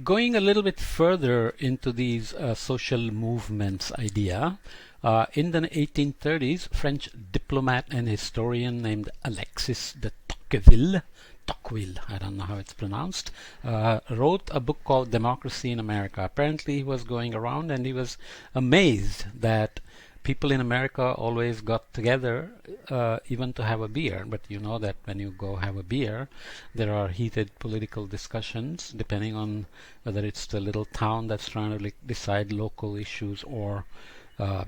Going a little bit further into these social movements idea, in the 1830s, French diplomat and historian named Alexis de Tocqueville, I don't know how it's pronounced, wrote a book called Democracy in America. Apparently he was going around and he was amazed that people in America always got together even to have a beer. But you know that when you go have a beer, there are heated political discussions depending on whether it's the little town that's trying to decide local issues or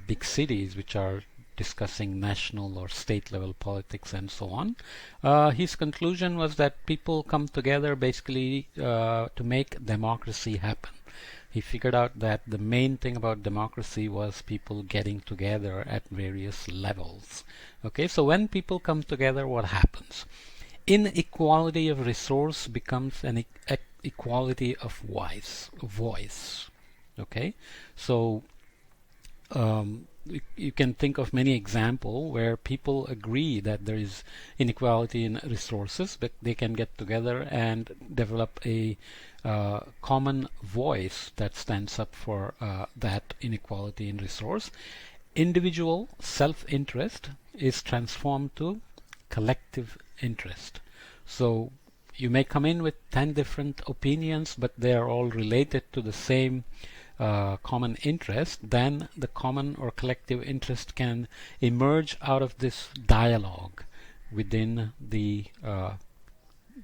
big cities which are discussing national or state level politics and so on. His conclusion was that people come together basically to make democracy happen. He figured out that the main thing about democracy was people getting together at various levels. Okay, so when people come together, what happens? Inequality of resource becomes an equality of voice. Okay, so you can think of many examples where people agree that there is inequality in resources, but they can get together and develop a common voice that stands up for that inequality in resource. Individual self-interest is transformed to collective interest. So you may come in with 10 different opinions, but they are all related to the same common interest. Then the common or collective interest can emerge out of this dialogue within the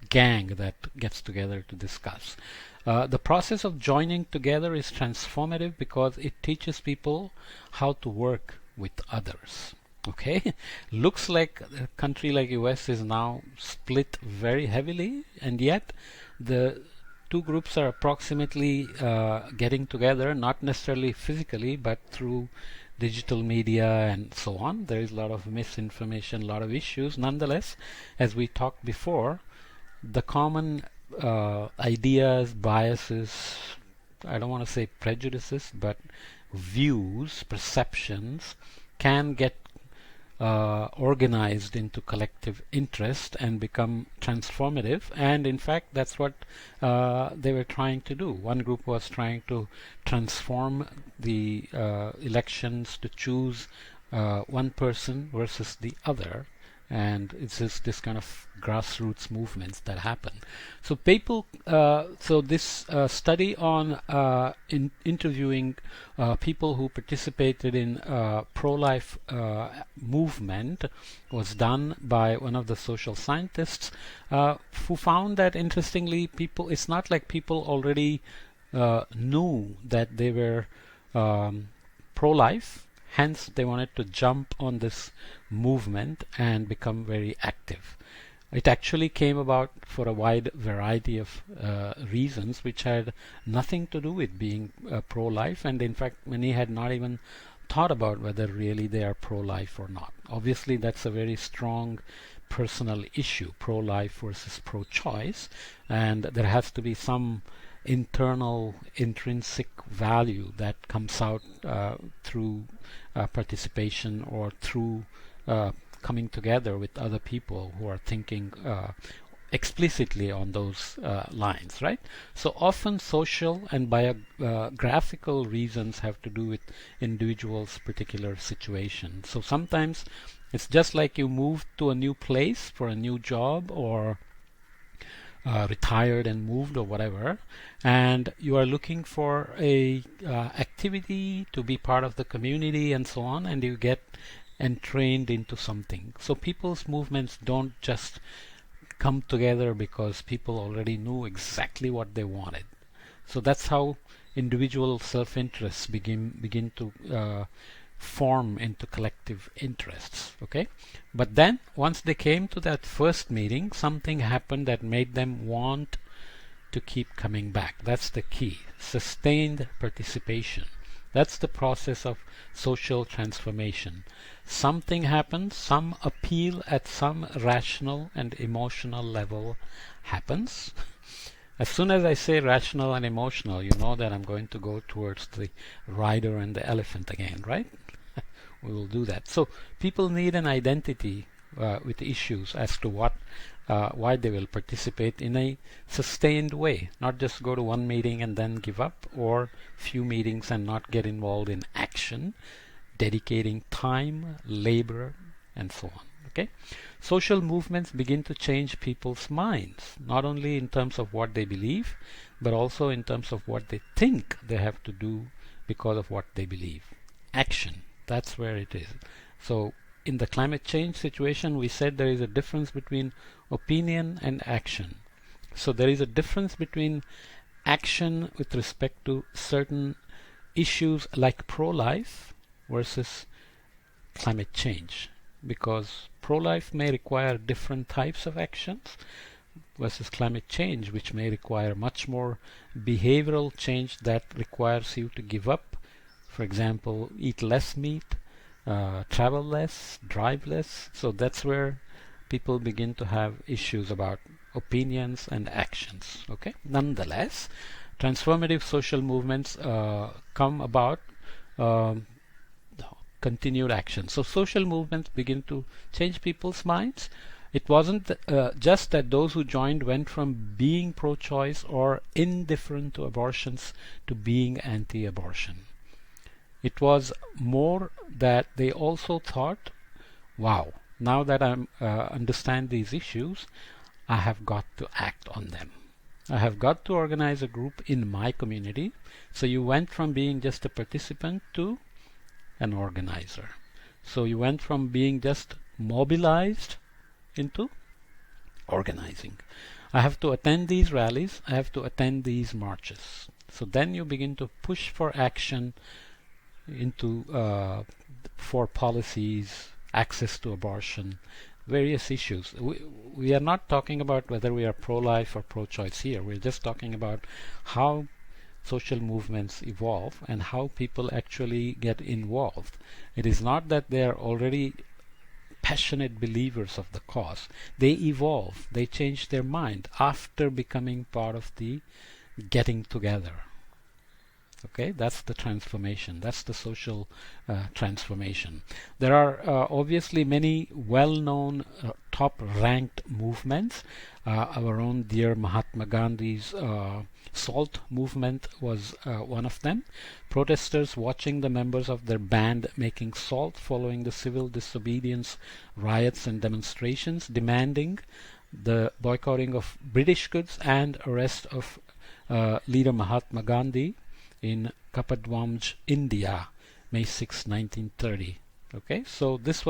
gang that gets together to discuss. The process of joining together is transformative because it teaches people how to work with others. Okay, looks like a country like US is now split very heavily, and yet the two groups are approximately getting together, not necessarily physically, but through digital media and so on. There is a lot of misinformation, a lot of issues. Nonetheless, as we talked before, the common ideas, biases, I don't want to say prejudices, but views, perceptions can get organized into collective interest and become transformative. And in fact, that's what they were trying to do. One group was trying to transform the elections to choose one person versus the other. And it's this kind of grassroots movements that happen. So people, so this study on interviewing people who participated in pro-life movement was done by one of the social scientists who found that, interestingly, it's not like people already knew that they were pro-life. Hence, they wanted to jump on this movement and become very active. It actually came about for a wide variety of reasons, which had nothing to do with being pro-life, and in fact, many had not even thought about whether really they are pro-life or not. Obviously, that's a very strong personal issue, pro-life versus pro-choice, and there has to be some internal intrinsic value that comes out through participation or through coming together with other people who are thinking explicitly on those lines, right? So often social and biographical reasons have to do with individuals' particular situation. So sometimes it's just like you moved to a new place for a new job, or retired and moved or whatever, and you are looking for a activity to be part of the community and so on, and you get entrained into something. So people's movements don't just come together because people already knew exactly what they wanted. So that's how individual self-interests begin to form into collective interests. Okay, but then once they came to that first meeting, something happened that made them want to keep coming back. That's the key. Sustained participation. That's the process of social transformation. Something happens, some appeal at some rational and emotional level happens. As soon as I say rational and emotional, you know that I'm going to go towards the rider and the elephant again, right? We will do that. So people need an identity with issues as to why they will participate in a sustained way, not just go to one meeting and then give up, or few meetings and not get involved in action, dedicating time, labor, and so on. Okay, social movements begin to change people's minds, not only in terms of what they believe, but also in terms of what they think they have to do because of what they believe. Action, that's where it is. So in the climate change situation, we said there is a difference between opinion and action. So there is a difference between action with respect to certain issues like pro-life versus climate change, because pro-life may require different types of actions versus climate change, which may require much more behavioral change that requires you to give up, for example, eat less meat, travel less, drive less. So that's where people begin to have issues about opinions and actions. Okay, nonetheless, transformative social movements come about continued action. So social movements begin to change people's minds. It wasn't just that those who joined went from being pro-choice or indifferent to abortions to being anti-abortion. It was more that they also thought, wow, now that I understand these issues, I have got to act on them. I have got to organize a group in my community. So you went from being just a participant to an organizer. So you went from being just mobilized into organizing. I have to attend these rallies, I have to attend these marches. So then you begin to push for action into for policies, access to abortion, various issues. We are not talking about whether we are pro-life or pro-choice here. We're just talking about how social movements evolve and how people actually get involved. It is not that they are already passionate believers of the cause. They evolve, they change their mind after becoming part of the getting together. Okay, that's the transformation. That's the social transformation. There are obviously many well-known top-ranked movements. Our own dear Mahatma Gandhi's SALT movement was one of them. Protesters watching the members of their band making salt following the civil disobedience riots and demonstrations, demanding the boycotting of British goods and arrest of leader Mahatma Gandhi in Kapadwamj, India, May 6, 1930. Okay, so this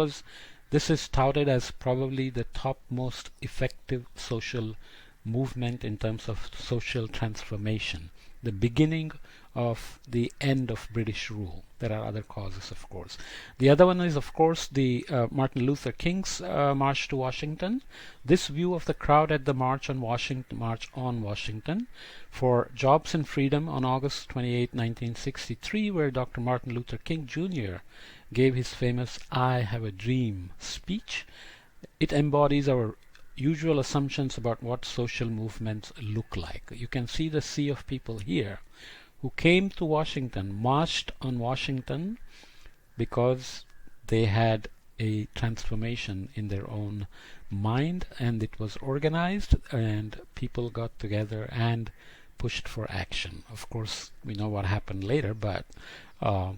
is touted as probably the top most effective social movement in terms of social transformation, the beginning of the end of British rule. There are other causes, of course. The other one is, of course, the Martin Luther King's march to Washington. This view of the crowd at the March on Washington for Jobs and Freedom on August 28, 1963, where Dr. Martin Luther King Jr. gave his famous "I Have a Dream" speech. It embodies our usual assumptions about what social movements look like. You can see the sea of people here who came to Washington, marched on Washington because they had a transformation in their own mind, and it was organized and people got together and pushed for action. Of course, we know what happened later, but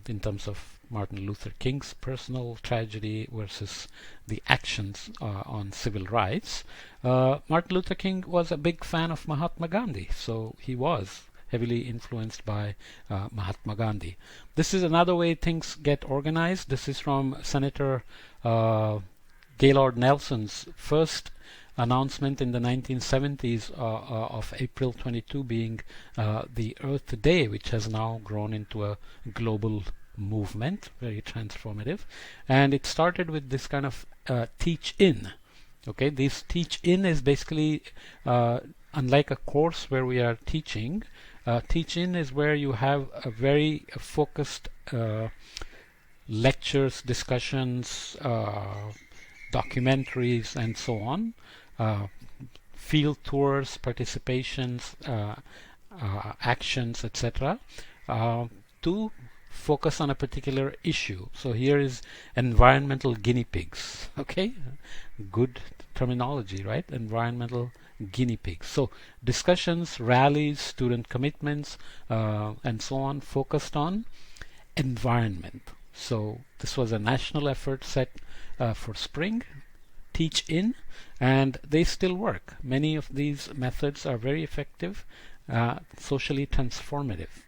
in terms of Martin Luther King's personal tragedy versus the actions on civil rights, Martin Luther King was a big fan of Mahatma Gandhi, so he was heavily influenced by Mahatma Gandhi. This is another way things get organized. This is from Senator Gaylord Nelson's first announcement in the 1970s of April 22 being the Earth Day, which has now grown into a global movement, very transformative. And it started with this kind of teach-in. Okay, this teach-in is basically unlike a course where we are teaching. Teach-in is where you have a very focused lectures, discussions, documentaries, and so on, field tours, participations, actions, etc., to focus on a particular issue. So here is environmental guinea pigs. Okay, good terminology, right? Environmental guinea pigs. So discussions, rallies, student commitments, and so on, focused on environment. So this was a national effort set for spring, teach in, and they still work. Many of these methods are very effective, socially transformative.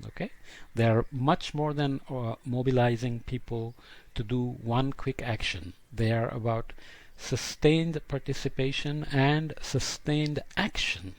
Okay, they are much more than mobilizing people to do one quick action. They are about sustained participation and sustained action